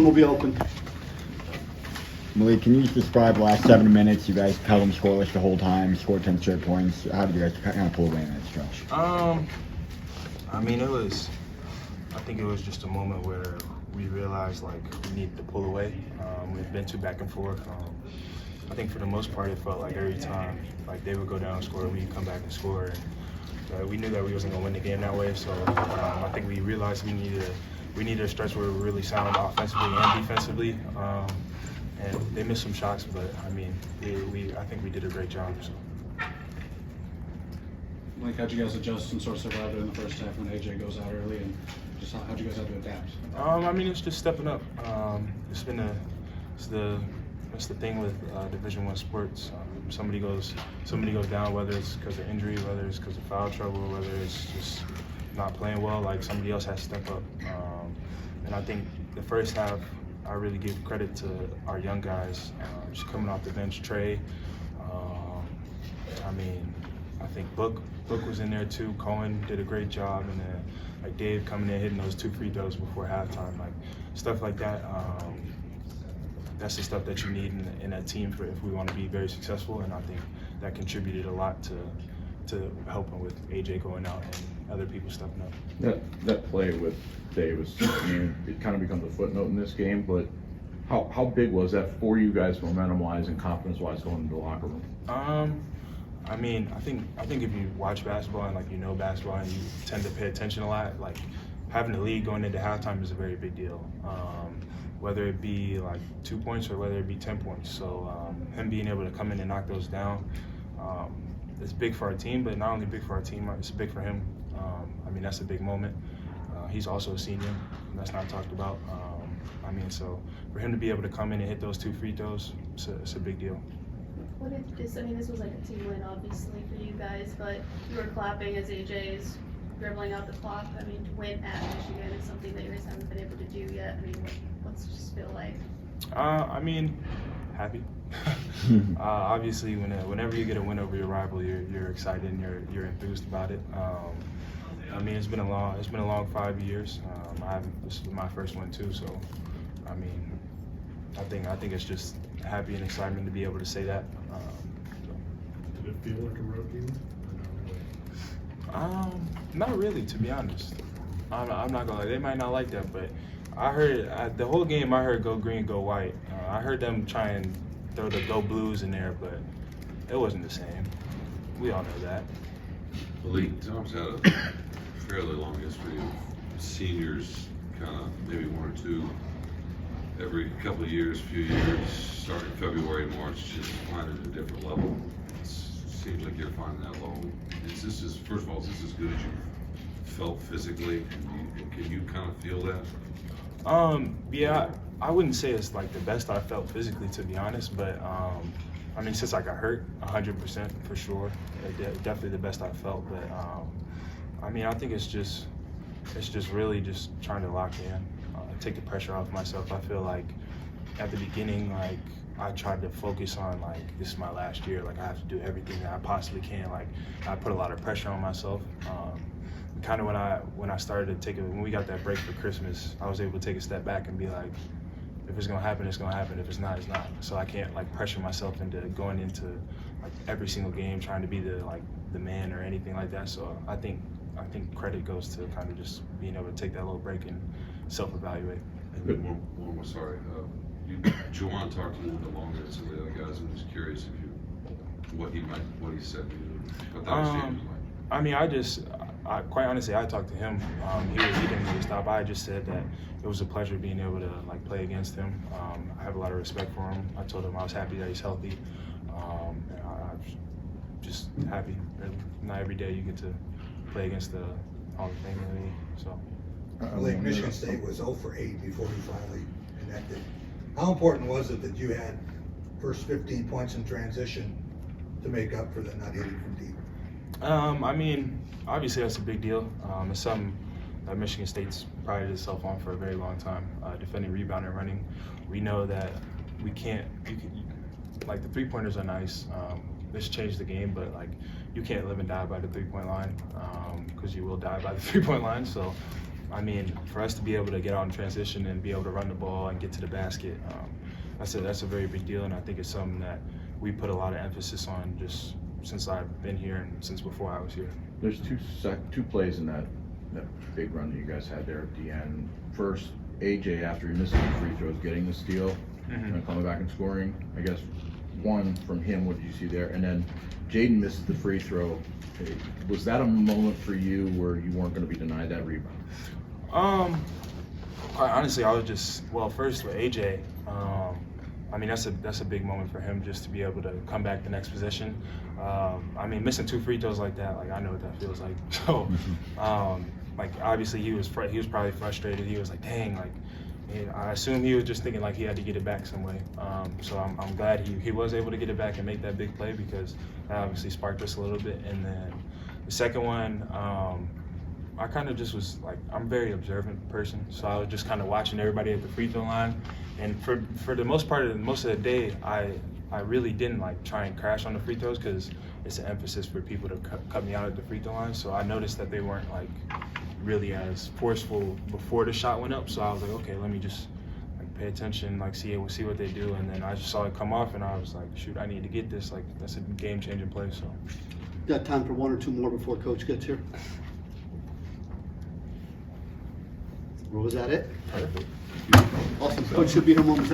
room will be open. Malik, can you just describe the last 7 minutes? You guys held them scoreless the whole time, scored 10 straight points. How did you guys kind of pull away in that stretch? I mean, I think it was just a moment where we realized like we needed to pull away. We've been too back and forth. I think for the most part, it felt like every time like they would go down and score, we'd come back and score. And we knew that we wasn't gonna win the game that way. So I think we realized we needed a stretch where we were really sound offensively and defensively. And they missed some shots, but I mean, I think we did a great job. So. Like, how'd you guys adjust and sort of survive in the first half when AJ goes out early, and just how'd you guys have to adapt? I mean, it's just stepping up. It's the thing with Division I sports. Somebody goes down, whether it's because of injury, whether it's because of foul trouble, whether it's just not playing well. Like somebody else has to step up. And I think the first half, I really give credit to our young guys, just coming off the bench. Trey, I mean, I think Book was in there too. Cohen did a great job, and then like Dave coming in hitting those 2 free throws before halftime, like stuff like that. That's the stuff that you need in a team for if we want to be very successful, and I think that contributed a lot to helping with AJ going out and other people stepping up. That play with Davis, I mean, it kind of becomes a footnote in this game, but how big was that for you guys, momentum-wise and confidence-wise, going into the locker room? I mean, I think if you watch basketball and like you know basketball and you tend to pay attention a lot, like having the lead going into halftime is a very big deal. Whether it be like 2 points or whether it be 10 points. So him being able to come in and knock those down, it's big for our team, but not only big for our team, it's big for him. I mean, that's a big moment. He's also a senior, and that's not talked about. I mean, so for him to be able to come in and hit those 2 free throws, it's a big deal. What if this, I mean, this was like a team win, obviously, for you guys, but you were clapping as AJ is dribbling out the clock. I mean, to win at Michigan is something that you guys haven't been able to do yet. I mean, what's it just feel like? I mean, happy. Obviously, whenever you get a win over your rival, you're excited and you're enthused about it. I mean, it's been a long 5 years. This is my first one too, so I mean, I think it's just happy and excitement to be able to say that. Did it feel like a road game? Not really, to be honest. I'm not gonna lie. They might not like that, but I heard the whole game. I heard go green, go white. I heard them try and throw the go blues in there, but it wasn't the same. We all know that. Malik, Tom's had a fairly long history of seniors, kind of maybe 1 or 2 every couple of years, few years, starting February, March, just finding a different level. It seems like you're finding that level. First of all, is this as good as you felt physically? Can you kind of feel that? Yeah, I wouldn't say it's like the best I felt physically, to be honest, but I mean, since I got hurt, 100% for sure. Definitely the best I felt, but I mean, I think it's just really just trying to lock in, take the pressure off myself. I feel like at the beginning, like I tried to focus on like this is my last year, like I have to do everything that I possibly can. Like I put a lot of pressure on myself. Kind of when I started to when we got that break for Christmas, I was able to take a step back and be like, if it's gonna happen, it's gonna happen. If it's not, it's not. So I can't like pressure myself into going into like every single game trying to be the man or anything like that. So I think credit goes to kind of just being able to take that little break and self-evaluate. One more, sorry. Juwan talked to you a little bit longer than some of the other guys. I'm just curious what he said to you. What that exchange was like. I mean, quite honestly, I talked to him. He didn't really stop. I just said that it was a pleasure being able to like play against him. I have a lot of respect for him. I told him I was happy that he's healthy. I'm just happy. Not every day you get to play against the Hall of Fame in the league. So. Lake Michigan State was 0 for 8 before you finally connected. How important was it that you had first 15 points in transition to make up for the not hitting from deep? I mean, obviously that's a big deal. It's something that Michigan State's prided itself on for a very long time. Defending, rebounding, running. We know that we can't. Like the 3-pointers are nice. This changed the game, but like you can't live and die by the 3-point line because you will die by the 3-point line. So I mean, for us to be able to get out in transition and be able to run the ball and get to the basket, that's a very big deal, and I think it's something that we put a lot of emphasis on just since I've been here and since before I was here. There's two plays in that big run that you guys had there at the end. First, AJ, after he misses the free throws, getting the steal, and then coming back and scoring. I guess one from him, what did you see there? And then Jaden misses the free throw. Was that a moment for you where you weren't going to be denied that rebound? Quite honestly, I was just, well, first with AJ, I mean, that's a big moment for him just to be able to come back the next possession. I mean, missing 2 free throws like that, like I know what that feels like. So, like obviously he was probably frustrated. He was like, dang, like I assume he was just thinking like he had to get it back some way. So I'm glad he was able to get it back and make that big play because that obviously sparked us a little bit. And then the second one, I kind of just was like, I'm a very observant person, so I was just kind of watching everybody at the free throw line. And for the most part of most of the day, I really didn't like try and crash on the free throws because it's an emphasis for people to cut me out at the free throw line. So I noticed that they weren't like really as forceful before the shot went up. So I was like, okay, let me just like pay attention, like see what they do. And then I just saw it come off, and I was like, shoot, I need to get this. Like that's a game-changing play. So. Got time for 1 or 2 more before Coach gets here? Or was that it? Perfect. Awesome. Coach should be here momentarily.